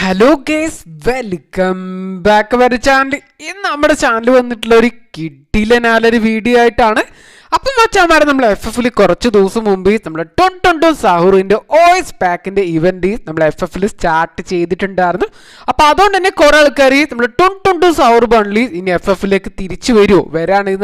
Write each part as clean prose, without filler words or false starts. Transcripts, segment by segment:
Hello guys, welcome back our channel. ഇന്ന് നമ്മുടെ channel വന്നിട്ടുള്ള ഒരു കിടിലനാലൊരു വീഡിയോ ആയിട്ടാണ്. അപ്പം മച്ചാമാരെ, നമ്മൾ FF കുറച്ച് ദിവസം മുമ്പ് നമ്മുടെ ടൊൺ സാഹുറിന്റെ OS പാക്കിന്റെ ഇവന്റ് നമ്മൾ FF സ്റ്റാർട്ട് ചെയ്തിട്ടുണ്ടായിരുന്നു. അപ്പോൾ അതുകൊണ്ട് തന്നെ കുറെ ആൾക്കാർ നമ്മുടെ ടൊൺ സാഹുർ ബണ്ടിൽ ഇനി FF തിരിച്ചു വരുമോ, വരാണെങ്കിൽ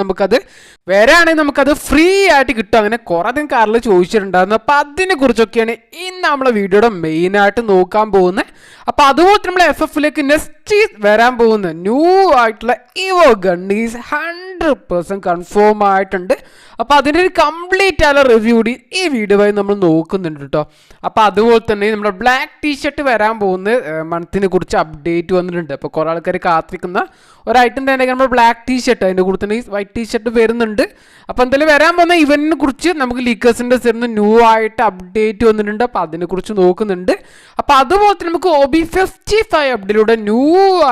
നമുക്കത് ഫ്രീ ആയിട്ട് കിട്ടും, അങ്ങനെ കുറെ അധികം കാറിൽ ചോദിച്ചിട്ടുണ്ടായിരുന്നു. അപ്പോൾ അതിനെ കുറിച്ചൊക്കെയാണ് ഇന്ന് നമ്മളെ വീഡിയോയുടെ മെയിൻ ആയിട്ട് നോക്കാൻ പോകുന്നത്. അപ്പോൾ അതുപോലെ നമ്മൾ FF നെക്സ്റ്റ് വരാൻ പോകുന്ന ന്യൂ ആയിട്ടുള്ള ഇവോ ഗണ്ണീസ് 100% കൺഫേം ആയിട്ടുണ്ട്. അപ്പോൾ അതിൻ്റെ ഒരു കംപ്ലീറ്റ് ആയ റിവ്യൂ കൂടി ഈ വീഡിയോ വഴി നമ്മൾ നോക്കുന്നുണ്ട് കേട്ടോ. അപ്പോൾ അതുപോലെ തന്നെ നമ്മുടെ ബ്ലാക്ക് ടീഷർട്ട് വരാൻ പോകുന്ന മന്തിനെ കുറിച്ച് അപ്ഡേറ്റ് വന്നിട്ടുണ്ട്. അപ്പോൾ കുറേ ആൾക്കാർ കാത്തിരിക്കുന്ന ഒരു ഐറ്റം തന്നെ നമ്മുടെ ബ്ലാക്ക് ടീഷർട്ട്, അതിൻ്റെ കൂടെ തന്നെ വൈറ്റ് ടീഷർട്ട് വരുന്നുണ്ട്. അപ്പോൾ എന്തായാലും വരാൻ പോകുന്ന ഇവന്റിനെ കുറിച്ച് നമുക്ക് ലീക്കേഴ്സിൻ്റെ സൈഡിൽ ന്യൂ ആയിട്ട് അപ്ഡേറ്റ് വന്നിട്ടുണ്ട്. അപ്പോൾ അതിനെക്കുറിച്ച് നോക്കുന്നുണ്ട്. അപ്പോൾ അതുപോലെ തന്നെ നമുക്ക് OB55 അപ്ഡേറ്റിലൂടെ ന്യൂ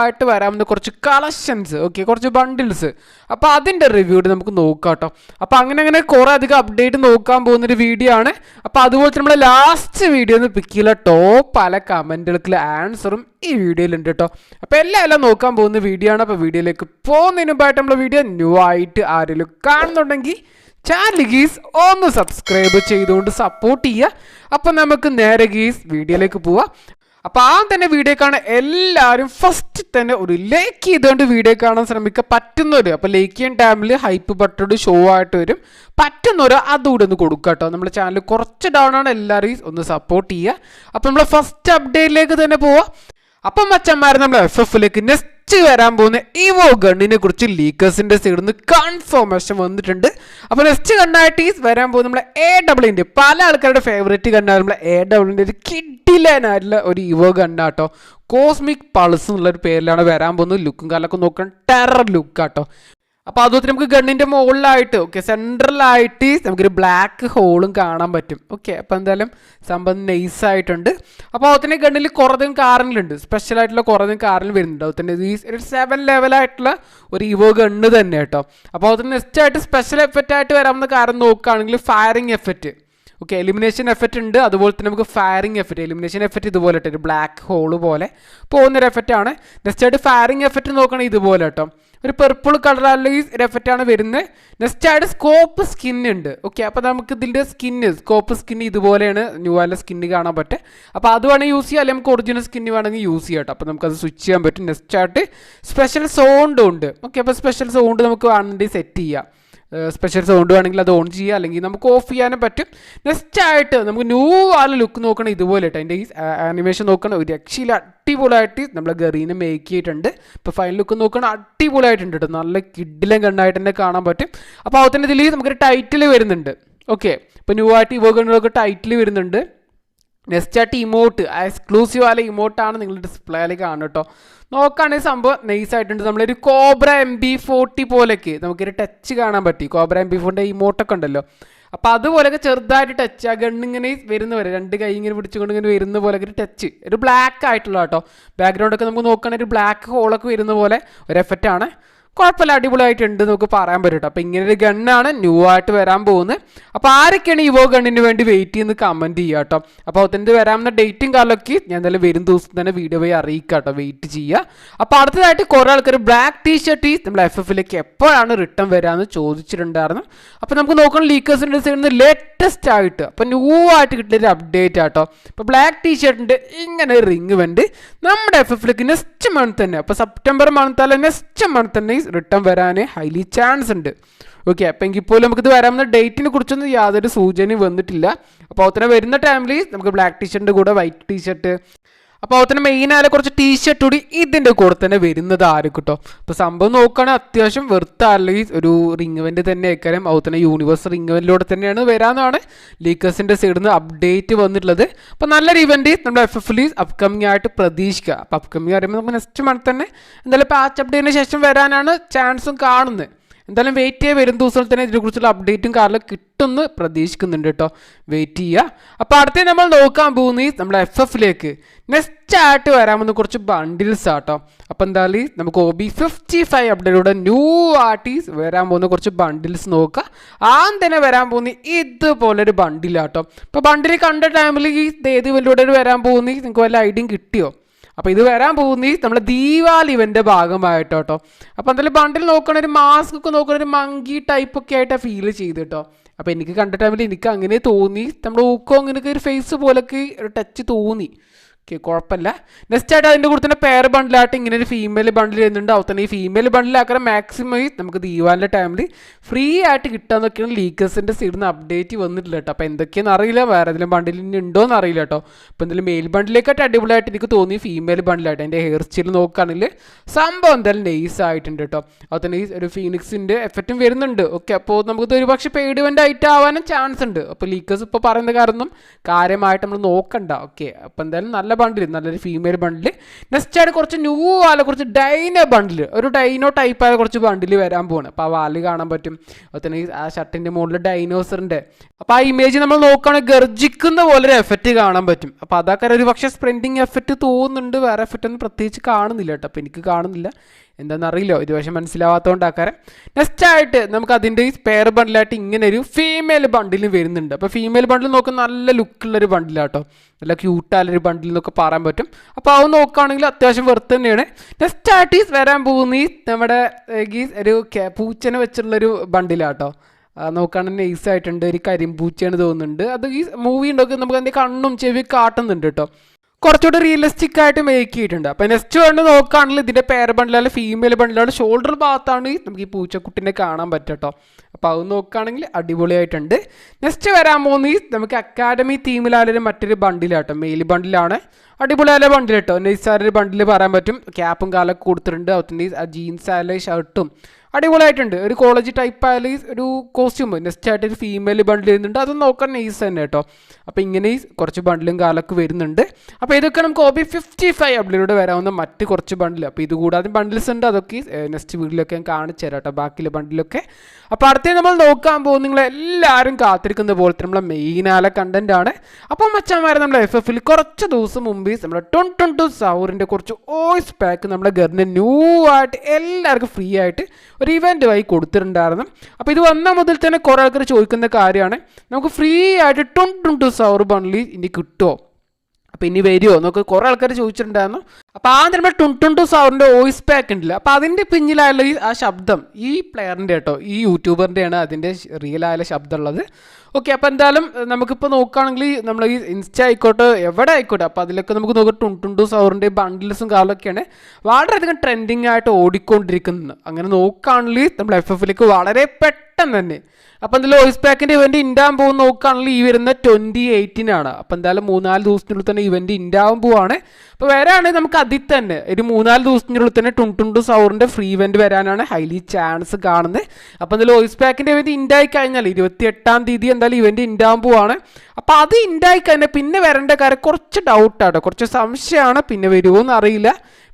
ആയിട്ട് വരാവുന്ന കുറച്ച് കളക്ഷൻസ്, കുറച്ച് ബണ്ടിൽസ്, അപ്പോൾ അതിൻ്റെ റിവ്യൂ നമുക്ക് നോക്കാം കേട്ടോ. അപ്പോൾ അങ്ങനെ കുറേ അധികം അപ്ഡേറ്റ് നോക്കാൻ പോകുന്നൊരു വീഡിയോ ആണ്. അപ്പോൾ അതുപോലെ തന്നെ നമ്മുടെ ലാസ്റ്റ് വീഡിയോ ഒന്ന് പിക്ക് ചെയ്യുള്ള ടോപ്പ് പല കമൻറ്റുകൾക്കുള്ള ആൻസറും ഈ വീഡിയോയിലുണ്ട് കേട്ടോ. അപ്പോൾ എല്ലാം നോക്കാൻ പോകുന്ന വീഡിയോ ആണ്. അപ്പോൾ വീഡിയോയിലേക്ക് പോകുന്നതിന് മുമ്പായിട്ട് നമ്മുടെ വീഡിയോ ന്യൂ ആയിട്ട് ആരെങ്കിലും കാണുന്നുണ്ടെങ്കിൽ ചാനൽ ഗീസ് ഒന്ന് സബ്സ്ക്രൈബ് ചെയ്തുകൊണ്ട് സപ്പോർട്ട് ചെയ്യുക. അപ്പോൾ നമുക്ക് നേരെ ഗീസ് വീഡിയോയിലേക്ക് പോവാം. അപ്പോൾ ആ തന്നെ വീഡിയോ കാണാൻ എല്ലാവരും ഫസ്റ്റ് തന്നെ ഒരു ലൈക്ക് ചെയ്തുകൊണ്ട് വീഡിയോ കാണാൻ ശ്രമിക്കുക. പറ്റുന്നവർ അപ്പോൾ ലൈക്ക് ചെയ്യാൻ ടൈമിൽ ഹൈപ്പ് ബട്ടൺ ഷോ ആയിട്ട് വരും. പറ്റുന്നവർ അതുകൂടെ ഒന്ന് കൊടുക്കുക കേട്ടോ. നമ്മുടെ ചാനൽ കുറച്ച് ഡൗൺ ആണ്, എല്ലാവരും ഒന്ന് സപ്പോർട്ട് ചെയ്യുക. അപ്പോൾ നമ്മൾ ഫസ്റ്റ് അപ്ഡേറ്റിലേക്ക് തന്നെ പോവാം. അപ്പം മച്ചന്മാർ, നമ്മൾ FF നെക്സ്റ്റ് വരാൻ പോകുന്ന ഇവോ ഗണ്ണിനെ കുറിച്ച് ലീക്കേഴ്സിന്റെ സൈഡിൽ നിന്ന് കൺഫർമേഷൻ വന്നിട്ടുണ്ട്. അപ്പോൾ നെക്സ്റ്റ് ഗണ്ണായിട്ട് വരാൻ പോകുന്ന നമ്മളെ AWന്റെ പല ആൾക്കാരുടെ ഫേവറേറ്റ് ഗണ്ണാണ് നമ്മളെ AWന്റെ ഒരു കിഡിലനായിട്ടുള്ള ഒരു ഇവോ ഗണ്ണാട്ടോ. കോസ്മിക് പൾസ് എന്നുള്ളൊരു പേരിലാണ് വരാൻ പോകുന്നത്. ലുക്കും കാലൊക്കെ നോക്കാൻ ടെറർ ലുക്കാട്ടോ. അപ്പോൾ അതുപോലെ നമുക്ക് ഗണ്ണിൻ്റെ മുകളിലായിട്ട് സെൻട്രലായിട്ട് നമുക്കൊരു ബ്ലാക്ക് ഹോളും കാണാൻ പറ്റും. അപ്പോൾ എന്തായാലും സംഭവം നൈസായിട്ടുണ്ട്. അപ്പോൾ അതുതന്നെ ഗണ്ണിൽ കുറേയധികം കാറിലുണ്ട്, സ്പെഷ്യലായിട്ടുള്ള കുറേയധികം കാറിൽ വരുന്നുണ്ട്. അതുതന്നെ ഈ ഒരു 7 ലെവലായിട്ടുള്ള ഒരു ഇവോ ഗണ്ണ് തന്നെ കേട്ടോ. അപ്പോൾ അതുതന്നെ നെക്സ്റ്റ് ആയിട്ട് സ്പെഷ്യൽ എഫക്റ്റ് ആയിട്ട് വരാവുന്ന കാര്യം നോക്കുകയാണെങ്കിൽ ഫയറിംഗ് എഫക്റ്റ്, എലിമിനേഷൻ എഫക്റ്റ് ഉണ്ട്. അതുപോലെ തന്നെ നമുക്ക് ഫയറിംഗ് എഫക്റ്റ്, എലിമിനേഷൻ എഫക്റ്റ് ഇതുപോലെ ഒരു ബ്ലാക്ക് ഹോള് പോലെ പോകുന്നൊരു എഫക്റ്റാണ്. നെക്സ്റ്റ് ആയിട്ട് ഫയറിംഗ് എഫക്റ്റ് നോക്കുകയാണെങ്കിൽ ഇതുപോലെ കേട്ടോ, ഒരു പെർപ്പിൾ കളറിലുള്ള ഈ ഒരു എഫക്റ്റാണ് വരുന്നത്. നെക്സ്റ്റ് ആയിട്ട് സ്കോപ്പ് സ്കിൻ ഉണ്ട്. അപ്പോൾ നമുക്ക് ഇതിൻ്റെ സ്കോപ്പ് സ്കിന്ന് ഇതുപോലെയാണ് ന്യൂ ആയ സ്കിന്ന് കാണാൻ പറ്റുക. അപ്പോൾ അത് വേണമെങ്കിൽ യൂസ് ചെയ്യാം, അല്ലെങ്കിൽ നമുക്ക് ഒറിജിനൽ സ്കിന്ന് വേണമെങ്കിൽ യൂസ് ചെയ്യാം കേട്ടോ. അപ്പോൾ നമുക്കത് സ്വിച്ച് ചെയ്യാൻ പറ്റും. നെക്സ്റ്റ് ആയിട്ട് സ്പെഷ്യൽ സൗണ്ടും ഉണ്ട്. അപ്പോൾ സ്പെഷ്യൽ സൗണ്ട് നമുക്ക് വേണമെങ്കിൽ സെറ്റ് ചെയ്യാം. സ്പെഷ്യൽ സൗണ്ട് വേണമെങ്കിൽ അത് ഓൺ ചെയ്യുക, അല്ലെങ്കിൽ നമുക്ക് ഓഫ് ചെയ്യാനും പറ്റും. നെക്സ്റ്റ് ആയിട്ട് നമുക്ക് ന്യൂ ആൾ ലുക്ക് നോക്കണം ഇതുപോലെ കേട്ടോ. അതിൻ്റെ ഈ ആനിമേഷൻ നോക്കണം, ഒരു രക്ഷയിൽ അടിപൊളിയായിട്ട് നമ്മളെ ഗറീനെ മേക്ക് ചെയ്തിട്ടുണ്ട്. ഇപ്പോൾ ഫൈനൽ ലുക്ക് നോക്കണം, അടിപൊളിയായിട്ടുണ്ട് കേട്ടോ. നല്ല കിഡിലും കണ്ണായിട്ട് തന്നെ കാണാൻ പറ്റും. അപ്പോൾ അതുതന്നെ ഇതിൽ നമുക്കൊരു ടൈറ്റിൽ വരുന്നുണ്ട്. ഇപ്പോൾ ന്യൂ ആയിട്ട് ഇവോ ഗണ്ണുകളൊക്കെ ടൈറ്റിൽ വരുന്നുണ്ട്. നെക്സ്റ്റ് ആയിട്ട് ഇമോട്ട്, എക്സ്ക്ലൂസീവ് ആയ ഇമോട്ടാണ് നിങ്ങൾ ഡിസ്പ്ലേയിൽ കാണുക കേട്ടോ. നോക്കുകയാണെങ്കിൽ സംഭവം നൈസായിട്ടുണ്ട്. നമ്മളൊരു കോബ്ര MB40 പോലെയൊക്കെ നമുക്കൊരു ടച്ച് കാണാൻ പറ്റി. കോബ്ര MB4ൻ്റെ ഇമോട്ടൊക്കെ ഉണ്ടല്ലോ, അപ്പോൾ അതുപോലെയൊക്കെ ചെറുതായിട്ട് ടച്ച്, ആ ഗണ്ണിങ്ങനെ വരുന്ന പോലെ 2 കൈ ഇങ്ങനെ പിടിച്ചുകൊണ്ട് ഇങ്ങനെ വരുന്ന പോലെയൊക്കെ ഒരു ടച്ച്, ഒരു ബ്ലാക്ക് ആയിട്ടുള്ള കേട്ടോ. ബാക്ക്ഗ്രൗണ്ടൊക്കെ നമുക്ക് നോക്കുകയാണെങ്കിൽ ഒരു ബ്ലാക്ക് ഹോളൊക്കെ വരുന്ന പോലെ ഒരു എഫക്റ്റാണ്. കുഴപ്പമില്ല, അടിപൊളിയായിട്ടുണ്ട് നമുക്ക് പറയാൻ പറ്റും കേട്ടോ. അപ്പോൾ ഇങ്ങനെ ഒരു ഗണ്ണാണ് ന്യൂ ആയിട്ട് വരാൻ പോകുന്നത്. അപ്പോൾ ആരൊക്കെയാണ് ഇവോ ഗണ്ണിന് വേണ്ടി വെയിറ്റ് ചെയ്യുന്നത് കമൻറ്റ് ചെയ്യുക കേട്ടോ. അപ്പോൾ അതിൻ്റെ വരാവുന്ന ഡേറ്റും കാലമൊക്കെ ഞാൻ എന്തായാലും വരും ദിവസം തന്നെ വീഡിയോ വഴി അറിയിക്കാം കേട്ടോ, വെയിറ്റ് ചെയ്യുക. അപ്പോൾ അടുത്തതായിട്ട് കുറേ ആൾക്കാർ ബ്ലാക്ക് ടീഷർട്ട് നമ്മൾ FF എപ്പോഴാണ് റിട്ടേൺ വരാമെന്ന് ചോദിച്ചിട്ടുണ്ടായിരുന്നു. അപ്പോൾ നമുക്ക് നോക്കണം ലീക്കേഴ്സിൻ്റെ സൈഡിൽ നിന്ന് ലേറ്റസ്റ്റ് ആയിട്ട് അപ്പോൾ ന്യൂ ആയിട്ട് കിട്ടിയൊരു അപ്ഡേറ്റ് ആട്ടോ. അപ്പോൾ ബ്ലാക്ക് ടീഷർട്ടിൻ്റെ ഇങ്ങനെ ഒരു റിങ് വേണ്ടി നമ്മുടെ FF നെക്സ്റ്റ് മന്ത് തന്നെ, അപ്പോൾ സെപ്റ്റംബർ മന്ത് നെക്സ്റ്റ് മന്ത് തന്നെ റിട്ടേൺ വരാൻ ഹൈലി ചാൻസ് ഉണ്ട്. അപ്പോൾ എങ്കിൽ പോലും നമുക്കിത് വരാവുന്ന ഡേറ്റിനെ കുറിച്ചൊന്നും യാതൊരു സൂചനയും വന്നിട്ടില്ല. അപ്പോൾ അതിനെ വരുന്ന ടൈമിൽ നമുക്ക് ബ്ലാക്ക് ടീഷർട്ടിൻ്റെ കൂടെ വൈറ്റ് ടീഷർട്ട്, അപ്പോൾ അതിന് മെയിനായ കുറച്ച് ടീഷർട്ട് കൂടി ഇതിൻ്റെ കൂടെ തന്നെ വരുന്നത് ആരും കേട്ടോ. അപ്പോൾ സംഭവം നോക്കുകയാണെങ്കിൽ അത്യാവശ്യം വെറുത്താണെങ്കിൽ ഒരു റിംഗ് ഇവൻ്റ് തന്നെ ആയിക്കാരം. അതുപോലെ യൂണിവേഴ്സ് റിംഗ് ഇവൻ്റിലൂടെ തന്നെയാണ് വരാമെന്നാണ് ലീക്കേഴ്സിൻ്റെ സൈഡിൽ നിന്ന് അപ്ഡേറ്റ് വന്നിട്ടുള്ളത്. അപ്പോൾ നല്ലൊരു ഇവൻ്റ് നമ്മുടെ FF അപ്കമിങ് ആയിട്ട് പ്രതീക്ഷിക്കുക. അപ്പോൾ അപ്കമിങ് പറയുമ്പോൾ നമുക്ക് നെക്സ്റ്റ് മന്ത് തന്നെ എന്തായാലും പാച്ച് അപ്ഡേറ്റിന് ശേഷം വരാനാണ് ചാൻസും കാണുന്നത്. എന്തായാലും വെയിറ്റ് ചെയ്യുക, വരും ദിവസത്തിൽ തന്നെ ഇതിനെക്കുറിച്ചുള്ള അപ്ഡേറ്റും കാറിൽ കിട്ടുമെന്ന് പ്രതീക്ഷിക്കുന്നുണ്ട് കേട്ടോ. വെയിറ്റ് ചെയ്യുക. അപ്പോൾ അടുത്ത നമ്മൾ നോക്കാൻ പോകുന്നത് നമ്മുടെ FF നെക്സ്റ്റ് ആയിട്ട് വരാമെന്ന് കുറച്ച് ബണ്ടിൽസ് ആട്ടോ. അപ്പോൾ എന്തായാലും നമുക്ക് OB55 അപ്ഡേറ്റിലൂടെ ന്യൂ ആർട്ടീസ് വരാൻ പോകുന്ന കുറച്ച് ബണ്ടിൽസ് നോക്കുക. ആദ്യം തന്നെ വരാൻ പോകുന്നത് ഇതുപോലൊരു ബണ്ടിലാട്ടോ. ഇപ്പോൾ ബണ്ടിൽ കണ്ട ടൈമിൽ ഏത് വലിയ വരാൻ പോകുന്നത് നിങ്ങൾക്ക് വല്ല ഐഡിയയും കിട്ടിയോ? അപ്പോൾ ഇത് വരാൻ പോകുന്ന നമ്മുടെ ദീപാവലി ഇവൻ്റെ ഭാഗമായിട്ടോ കേട്ടോ. അപ്പോൾ എന്തായാലും ബണ്ടിൽ നോക്കണ ഒരു മാസ്ക് ഒക്കെ നോക്കണ ഒരു മങ്കി ടൈപ്പ് ഒക്കെ ആയിട്ടാണ് ഫീൽ ചെയ്ത് കേട്ടോ. അപ്പോൾ എനിക്ക് കണ്ട ടൈമിൽ എനിക്ക് അങ്ങനെ തോന്നി, നമ്മുടെ ഊക്കോ അങ്ങനെയൊക്കെ ഒരു ഫേസ് പോലൊക്കെ ഒരു ടച്ച് തോന്നി. ഓക്കെ, കുഴപ്പമില്ല. നെക്സ്റ്റ് ആയിട്ട് അതിൻ്റെ കൂടെ തന്നെ പെയർ ബണ്ടിലായിട്ട് ഇങ്ങനെ ഒരു ഫീമെയിൽ ബണ്ടിൽ ചെയ്യുന്നുണ്ട്. അതുപോലെ തന്നെ ഈ ഫീമെയിൽ ബണ്ടിലാക്കാൻ മാക്സിമം നമുക്ക് ദീപാവലിൻ്റെ ടൈമിൽ ഫ്രീ ആയിട്ട് കിട്ടാന്നൊക്കെയാണ് ലീക്കേഴ്സിൻ്റെ സൈഡിൽ നിന്ന് അപ്ഡേറ്റ് വന്നിട്ടില്ല കേട്ടോ. അപ്പോൾ എന്തൊക്കെയാണെന്ന് അറിയില്ല, വേറെ ഏതെങ്കിലും ബണ്ടിൽ ഉണ്ടോ എന്ന് അറിയില്ല കേട്ടോ. അപ്പോൾ എന്തെങ്കിലും മെയിൽ ബണ്ടിലേക്കായിട്ട് അടിപൊളിയായിട്ട് എനിക്ക് തോന്നി ഫീമെയിൽ ബണ്ടിലായിട്ട്. എൻ്റെ ഹെയർ സ്റ്റൈൽ നോക്കുകയാണെങ്കിൽ സംഭവം എന്തായാലും നൈസ് ആയിട്ടുണ്ട് കേട്ടോ. അതുപോലെ തന്നെ ഈ ഒരു ഫീനിക്സിൻ്റെ എഫക്റ്റും വരുന്നുണ്ട്. ഓക്കെ, അപ്പോൾ നമുക്കിത് ഒരു പക്ഷേ പെയ്ഡ് ഇവൻ്റ് ആയിട്ട് ആവാനും ചാൻസ് ഉണ്ട്. അപ്പോൾ ലീക്കേഴ്സ് ഇപ്പോൾ പറയുന്ന കാരണം കാര്യമായിട്ട് നമ്മൾ നോക്കണ്ട. ഓക്കെ, അപ്പോൾ എന്തായാലും നല്ല ബണ്ടിൽ, നല്ലൊരു ഫീമെയിൽ ബണ്ടിൽ. നെക്സ്റ്റ് ആയിട്ട് കുറച്ച് ന്യൂ വാല, കുറച്ച് ഡൈനോ ബണ്ടിൽ, ഒരു ഡൈനോ ടൈപ്പായ കുറച്ച് ബണ്ടിൽ വരാൻ പോവാണ്. അപ്പോൾ ആ വാല് കാണാൻ പറ്റും. അതുപോലെ തന്നെ ആ ഷർട്ടിൻ്റെ മുകളിൽ ഡൈനോസറിൻ്റെ അപ്പോൾ ആ ഇമേജ് നമ്മൾ നോക്കുകയാണെങ്കിൽ ഗർജിക്കുന്ന പോലെ ഒരു എഫക്റ്റ് കാണാൻ പറ്റും. അപ്പോൾ അതൊക്കെ ഒരു പക്ഷേ സ്പ്രെൻഡിങ് എഫക്റ്റ് തോന്നുന്നുണ്ട്, വേറെ എഫക്റ്റ് ഒന്നും പ്രത്യേകിച്ച് കാണുന്നില്ല കേട്ടോ. അപ്പോൾ എനിക്ക് കാണുന്നില്ല, എന്താണെന്നറിയില്ലോ, ഇത് പക്ഷേ മനസ്സിലാവാത്തതുകൊണ്ടാക്കാരം. നെക്സ്റ്റ് ആയിട്ട് നമുക്ക് അതിൻ്റെ ഈ പെയർ ബണ്ടിലായിട്ട് ഇങ്ങനെ ഒരു ഫീമെയിൽ ബണ്ടിലും വരുന്നുണ്ട്. അപ്പോൾ ഫീമെയിൽ ബണ്ടിൽ നോക്കുന്ന നല്ല ലുക്കുള്ളൊരു ബണ്ടിലാട്ടോ, നല്ല ക്യൂട്ടായൊരു ബണ്ടിൽ എന്നൊക്കെ പറയാൻ പറ്റും. അപ്പോൾ അത് നോക്കുകയാണെങ്കിൽ അത്യാവശ്യം വെറുതെ തന്നെയാണ്. നെക്സ്റ്റ് ആയിട്ട് ഈ വരാൻ പോകുന്ന ഈ നമ്മുടെ ഈ ഒരു പൂച്ചനെ വെച്ചുള്ളൊരു ബണ്ടിലാട്ടോ. നോക്കുകയാണെങ്കിൽ നൈസ് ആയിട്ടുണ്ട്, ഒരു കരിമ്പൂച്ചയാണ് തോന്നുന്നുണ്ട്. അത് ഈ മൂവി ഉണ്ടൊക്കെ നമുക്ക് അതിൻ്റെ കണ്ണും ചെവി കാട്ടുന്നുണ്ട് കേട്ടോ, കുറച്ചുകൂടി റിയലിസ്റ്റിക് ആയിട്ട് മേക്ക് ചെയ്തിട്ടുണ്ട്. അപ്പോൾ നെക്സ്റ്റ് വേണ്ട നോക്കുകയാണെങ്കിൽ ഇതിൻ്റെ പെയർ ബണ്ടിലാണ് ഫീമെയിൽ ബണ്ടിലാണ് ഷോൾഡർ ഭാഗത്താണ് നമുക്ക് ഈ പൂച്ചക്കുട്ടിനെ കാണാൻ പറ്റും കേട്ടോ. അപ്പോൾ അത് നോക്കുകയാണെങ്കിൽ അടിപൊളിയായിട്ടുണ്ട്. നെക്സ്റ്റ് വരാൻ പോകുന്ന നമുക്ക് അക്കാഡമി തീമിലായാലും മറ്റൊരു ബണ്ടിലാട്ടോ, മെയിൽ ബണ്ടിലാണ്. അടിപൊളിയായ ബണ്ടിൽ കേട്ടോ, നൈസായൊരു ബണ്ടിൽ പറയാൻ പറ്റും. ക്യാപ്പും കാലൊക്കെ കൊടുത്തിട്ടുണ്ട്. അതുകൊണ്ട് ആ ജീൻസ് ആയാലും ഷർട്ടും അടിപൊളിയായിട്ടുണ്ട്. ഒരു കോളേജ് ടൈപ്പ് ആയാലും ഒരു കോസ്റ്റ്യൂം. നെക്സ്റ്റ് ആയിട്ട് ഒരു ഫീമെയിൽ ബണ്ടിൽ വരുന്നുണ്ട്, അത് നോക്കാൻ നൈസ് തന്നെ കേട്ടോ. അപ്പോൾ ഇങ്ങനെ കുറച്ച് ബണ്ടിലും കാലൊക്കെ വരുന്നുണ്ട്. അപ്പോൾ ഇതൊക്കെ നമുക്ക് OB55 അപ്ഡേറ്റിലൂടെ വരാവുന്ന മറ്റ് കുറച്ച് ബണ്ടിൽ. അപ്പോൾ ഇത് കൂടാതെ ബണ്ടിൽസ് ഉണ്ട്, അതൊക്കെ നെക്സ്റ്റ് വീഡിയോയിലൊക്കെ ഞാൻ കാണിച്ചു തരാം കേട്ടോ, ബാക്കിയുള്ള ബണ്ടിലൊക്കെ. അപ്പോൾ അടുത്തേ നമ്മൾ നോക്കാൻ പോകും, നിങ്ങളെല്ലാവരും കാത്തിരിക്കുന്ന പോലത്തെ നമ്മളെ മെയിനായ കണ്ടന്റ് ആണ്. അപ്പോൾ മച്ചാന്മാരെ നമ്മളെ FFൽ കുറച്ച് ദിവസം മുമ്പ് നമ്മുടെ 22 സൗറിൻ്റെ കുറച്ച് വോയിസ് പാക്ക് നമ്മുടെ ഗറിന് ന്യൂ ആയിട്ട് എല്ലാവർക്കും ഫ്രീ ആയിട്ട് ഒരു ഇവൻ്റ് വഴി കൊടുത്തിട്ടുണ്ടായിരുന്നു. അപ്പോൾ ഇത് വന്ന മുതൽ തന്നെ കുറേ ആൾക്കാർ ചോദിക്കുന്ന കാര്യമാണ്, നമുക്ക് ഫ്രീ ആയിട്ട് 22 സൗർ ബണ്ടിൽ ഇനി കിട്ടുമോ, അപ്പോൾ ഇനി വരുമോ എന്നൊക്കെ കുറേ ആൾക്കാർ ചോദിച്ചിട്ടുണ്ടായിരുന്നു. അപ്പോൾ ആദ്യം നമ്മൾ 22 സൗറിൻ്റെ വോയിസ് പാക്ക് ഉണ്ടല്ലോ, അപ്പോൾ അതിൻ്റെ പിന്നിലായുള്ള ആ ശബ്ദം ഈ പ്ലെയറിൻ്റെ കേട്ടോ, ഈ യൂട്യൂബറിൻ്റെയാണ് അതിൻ്റെ റിയൽ ആയ ശബ്ദം ഉള്ളത്. ഓക്കെ, അപ്പോൾ എന്തായാലും നമുക്കിപ്പോൾ നോക്കുകയാണെങ്കിൽ നമ്മൾ ഈ ഇൻസ്റ്റ ആയിക്കോട്ടെ എവിടെ ആയിക്കോട്ടെ, അപ്പോൾ അതിലൊക്കെ നമുക്ക് നോക്കാം 22 സൗറിൻ്റെ ബണ്ടിൽസും കാലൊക്കെയാണ് വളരെയധികം ട്രെൻഡിങ് ആയിട്ട് ഓടിക്കൊണ്ടിരിക്കുന്നത്. അങ്ങനെ നോക്കുകയാണെങ്കിൽ നമ്മൾ FFലേക്ക് വളരെ പെട്ടെന്ന് തന്നെ. അപ്പോൾ എന്തായാലും വോയിസ് പാക്കിൻ്റെ ഇവൻ്റ് ഇൻഡാൻ പോകുന്ന നോക്കുകയാണെങ്കിൽ ഈ വരുന്ന 2018 അപ്പോൾ എന്തായാലും 3-4 ദിവസത്തിനുള്ളിൽ തന്നെ ഇവൻ്റ് ഇൻഡാവാൻ പോവാണ്. അപ്പോൾ വരാണെങ്കിൽ നമുക്ക് അതിൽ തന്നെ ഒരു 3-4 ദിവസത്തിനുള്ളിൽ തന്നെ 22 സൗറിൻ്റെ ഫ്രീ ഇവൻ്റ് വരാനാണ് ഹൈലി ചാൻസ് കാണുന്നത്. അപ്പോൾ എന്തായാലും വോയിസ് പാക്കിൻ്റെ ഇവൻ്റ് ഇൻഡായി കഴിഞ്ഞാൽ 28-ാം തീയതി എന്തായാലും ഇവൻ്റ് ഇൻഡാവാൻ പോവാണ്. അപ്പോൾ അത് ഇൻഡായി കഴിഞ്ഞാൽ പിന്നെ വരേണ്ട കാര്യം കുറച്ച് ഡൗട്ടാട്ടോ, കുറച്ച് സംശയമാണ്, പിന്നെ വരുമോ എന്നറിയില്ല,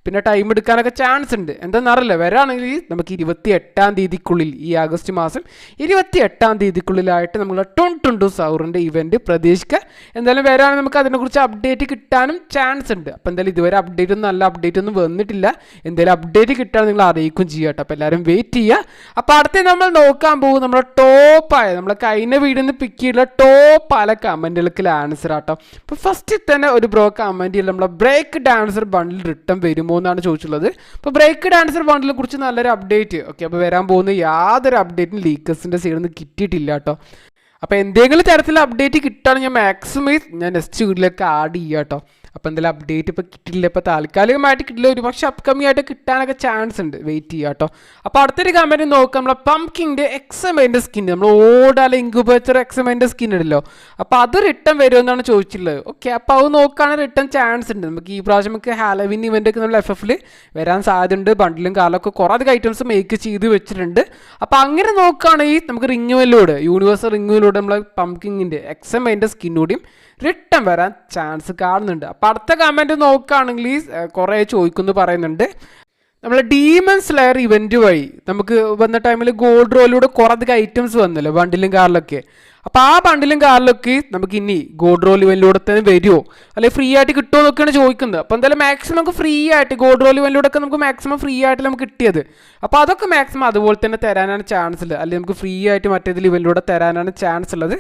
പിന്നെ ടൈം എടുക്കാനൊക്കെ ചാൻസ് ഉണ്ട്. എന്താണെന്നറിയില്ല, വരാണെങ്കിൽ നമുക്ക് 28-ാം തീയതിക്കുള്ളിൽ, ഈ ആഗസ്റ്റ് മാസം 28-ാം തീയതിക്കുള്ളിലായിട്ട് നമ്മൾ 22 സൗറിൻ്റെ ഇവൻറ്റ് പ്രതീക്ഷിക്കുക. എന്തായാലും വരാണെങ്കിൽ നമുക്ക് അതിനെക്കുറിച്ച് അപ്ഡേറ്റ് കിട്ടാനും ചാൻസ് ഉണ്ട്. അപ്പോൾ എന്തായാലും ഇതുവരെ അപ്ഡേറ്റ് ഒന്നും നല്ല അപ്ഡേറ്റ് ഒന്നും വന്നിട്ടില്ല. എന്തായാലും അപ്ഡേറ്റ് കിട്ടാൻ നിങ്ങൾ അറിയിക്കും ചെയ്യുക കേട്ടോ. അപ്പോൾ എല്ലാവരും വെയിറ്റ് ചെയ്യുക. അപ്പോൾ അടുത്ത് നമ്മൾ നോക്കാൻ പോകും നമ്മുടെ ടോപ്പായ, നമ്മളെ കഴിഞ്ഞ വീഡിയോയിൽ നിന്ന് പിക്ക് ചെയ്തിട്ടുള്ള ടോപ്പായ കമൻറ്റുകൾക്ക് ആൻസർ ആട്ടോ. അപ്പോൾ ഫസ്റ്റിൽ തന്നെ ഒരു ബ്രോ കമൻറ്റ് ചെയ്യില്ല, നമ്മളെ ബ്രേക്ക് ഡാൻസർ ബണ്ടിൽ റിട്ടേൺ വരുമോ എന്നാണ് ചോദിച്ചുള്ളത്. അപ്പോൾ ബ്രേക്ക് ഡാൻസർ ബണ്ടിലെ കുറിച്ച് നല്ലൊരു അപ്ഡേറ്റ്. ഓക്കെ, അപ്പോൾ വരാൻ പോകുന്ന യാതൊരു അപ്ഡേറ്റും ലീക്കേഴ്സിൻ്റെ സൈഡിൽ നിന്ന് കിട്ടിയിട്ടില്ല കേട്ടോ. അപ്പോൾ എന്തെങ്കിലും തരത്തിലുള്ള അപ്ഡേറ്റ് കിട്ടുകയാണെങ്കിൽ ഞാൻ മാക്സിമം ഞാൻ നെക്സ്റ്റ് വീഡിയോയിലേക്ക് ആഡ് ചെയ്യുക കേട്ടോ. അപ്പോൾ എന്തെങ്കിലും അപ്ഡേറ്റ് ഇപ്പോൾ കിട്ടില്ല, ഇപ്പോൾ താൽക്കാലികമായിട്ട് കിട്ടില്ല, ഒരു പക്ഷേ അപ്കമിങ് ആയിട്ട് കിട്ടാനൊക്കെ ചാൻസ് ഉണ്ട്, വെയിറ്റ് ചെയ്യുക കേട്ടോ. അപ്പോൾ അടുത്തൊരു കമൻറ്റ് നോക്കാം, നമ്മളെ പംകിൻ്റെ എക്സമൈൻ്റെ സ്കിൻ, നമ്മൾ ഓടാല ഇൻക്യുബേറ്റർ എക്സമൈൻ്റെ സ്കിൻ ഉണ്ടല്ലോ, അപ്പോൾ അത് റിട്ടേൺ വരുമെന്നാണ് ചോദിച്ചിട്ടുള്ളത്. ഓക്കെ, അപ്പോൾ അത് നോക്കുകയാണെങ്കിൽ റിട്ടേൺ ചാൻസ് ഉണ്ട്. നമുക്ക് ഈ പ്രാവശ്യം നമുക്ക് ഹാലോവിൻ ഇവൻ്റ് ഒക്കെ നമ്മൾ FFൽ വരാൻ സാധ്യതയുണ്ട്. ബണ്ടിലും കാലമൊക്കെ കുറേ അധികം ഐറ്റംസ് മേക്ക് ചെയ്ത് വെച്ചിട്ടുണ്ട്. അപ്പോൾ അങ്ങനെ നോക്കുകയാണെങ്കിൽ നമുക്ക് റിന്യൂവലിലൂടെ, യൂണിവേഴ്സൽ റിന്യൂവലിലൂടെ നമ്മളെ പംകിങ്ങിൻ്റെ എക്സമൈൻ്റെ സ്കിന്നൂടെയും റിട്ടേൺ വരാൻ ചാൻസ് കാണുന്നുണ്ട്. അപ്പോൾ അടുത്ത കമൻറ്റ് നോക്കുകയാണെങ്കിൽ കുറേ ചോദിക്കുന്നു പറയുന്നുണ്ട്, നമ്മൾ ഡീമൺ സ്ലെയർ ഇവൻറ്റ് വഴി നമുക്ക് വന്ന ടൈമിൽ ഗോൾഡ് റോയിലൂടെ കുറേ അധികം ഐറ്റംസ് വന്നല്ലോ ബണ്ടിലും കാറിലൊക്കെ. അപ്പോൾ ആ ബണ്ടിലും കാറിലൊക്കെ നമുക്ക് ഇനി ഗോൾഡ് റോൾ ഇവൻറ്റിലൂടെ തന്നെ വരുമോ, അല്ലെങ്കിൽ ഫ്രീ ആയിട്ട് കിട്ടുമോ എന്നൊക്കെയാണ് ചോദിക്കുന്നത്. അപ്പോൾ എന്തായാലും മാക്സിമം നമുക്ക് ഫ്രീ ആയിട്ട് ഗോൾഡ് റോൾ ഇവൻറ്റിലൂടെ ഒക്കെ നമുക്ക് മാക്സിമം ഫ്രീ ആയിട്ട് നമുക്ക് കിട്ടിയത്. അപ്പോൾ അതൊക്കെ മാക്സിമം അതുപോലെ തന്നെ തരാനാണ് ചാൻസ് ഉള്ളത്, അല്ലെങ്കിൽ നമുക്ക് ഫ്രീ ആയിട്ട് മറ്റേതിൽ ഇവൻറ്റിലൂടെ തരാനാണ് ചാൻസ് ഉള്ളത്.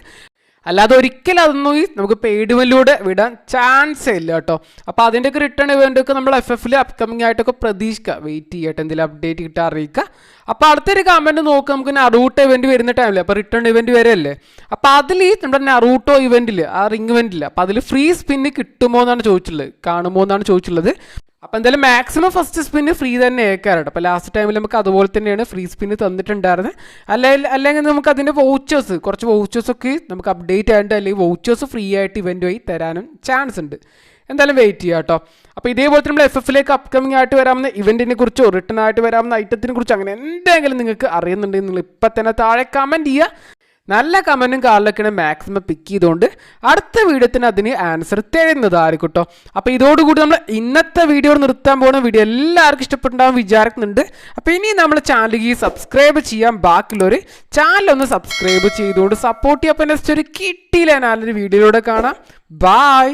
അല്ലാതെ ഒരിക്കലും അതൊന്നും നമുക്ക് പെയ്ഡ് ഇവന്റിലൂടെ വിടാൻ ചാൻസേ ഇല്ല കേട്ടോ. അപ്പോൾ അതിൻ്റെയൊക്കെ റിട്ടേൺ ഇവൻ്റ് ഒക്കെ നമ്മൾ FF അപ്കമിങ് ആയിട്ടൊക്കെ പ്രതീക്ഷിക്കുക. വെയിറ്റ് ചെയ്യട്ടെ, എന്തെങ്കിലും അപ്ഡേറ്റ് കിട്ടാൻ അറിയിക്കുക. അപ്പോൾ അടുത്തൊരു കമൻറ്റ് നോക്കുക, നമുക്ക് നറൂട്ടോ ഇവൻറ്റ് വരുന്ന ടൈമിൽ അപ്പോൾ റിട്ടേൺ ഇവൻറ്റ് വരെയല്ലേ. അപ്പോൾ അതിൽ നമ്മുടെ നറൂട്ടോ ഇവൻറ്റിൽ ആ റിംഗ് ഇവൻറ്റിൽ അപ്പോൾ അതിൽ ഫ്രീ സ്പിന്ന് കിട്ടുമോ എന്നാണ് ചോദിച്ചിട്ടുള്ളത്, കാണുമോ എന്നാണ് ചോദിച്ചിട്ടുള്ളത്. അപ്പോൾ എന്തായാലും മാക്സിമം ഫസ്റ്റ് സ്പിന്ന് ഫ്രീ തന്നെ ഏക്കാറുണ്ട്. അപ്പോൾ ലാസ്റ്റ് ടൈമിൽ നമുക്ക് അതുപോലെ തന്നെയാണ് ഫ്രീ സ്പിന്ന് തന്നിട്ടുണ്ടായിരുന്നത്. അല്ലെങ്കിൽ നമുക്ക് അതിൻ്റെ വൗച്ചേഴ്സ്, കുറച്ച് വൗച്ചേഴ്സൊക്കെ നമുക്ക് അപ്ഡേറ്റ് ആയിട്ട് അല്ലെങ്കിൽ വൗച്ചേഴ്സ് ഫ്രീ ആയിട്ട് ഇവൻ്റ് വഴി തരാനും ചാൻസ് ഉണ്ട്. എന്തായാലും വെയിറ്റ് ചെയ്യാം കേട്ടോ. അപ്പോൾ ഇതേപോലെ നമ്മൾ FF അപ്കമിങ് ആയിട്ട് വരാവുന്ന ഇവൻറ്റിനെ കുറിച്ചോ റിട്ടേൺ ആയിട്ട് വരാവുന്ന ഐറ്റത്തിനെ കുറിച്ചോ അങ്ങനെ എന്തെങ്കിലും നിങ്ങൾക്ക് അറിയുന്നുണ്ടെങ്കിൽ നിങ്ങൾ ഇപ്പം തന്നെ താഴെ കമൻറ്റ് ചെയ്യുക. നല്ല കമൻറ്റും കാറിലൊക്കെയാണ് മാക്സിമം പിക്ക് ചെയ്തുകൊണ്ട് അടുത്ത വീഡിയോത്തിന് അതിന് ആൻസർ തരുന്നതായിരിക്കും കേട്ടോ. അപ്പോൾ ഇതോടുകൂടി നമ്മൾ ഇന്നത്തെ വീഡിയോ നിർത്താൻ പോകുന്ന വീഡിയോ എല്ലാവർക്കും ഇഷ്ടപ്പെട്ടുണ്ടാകും വിചാരിക്കുന്നുണ്ട്. അപ്പോൾ ഇനി നമ്മൾ ചാനലിൽ സബ്സ്ക്രൈബ് ചെയ്യാൻ ബാക്കിയുള്ളവർ ചാനലൊന്ന് സബ്സ്ക്രൈബ് ചെയ്തുകൊണ്ട് സപ്പോർട്ട് ചെയ്യാം. അപ്പോൾ നെക്സ്റ്റ് ഒരു കിട്ടിയില്ല നല്ലൊരു വീഡിയോയിലൂടെ കാണാം. ബായ്.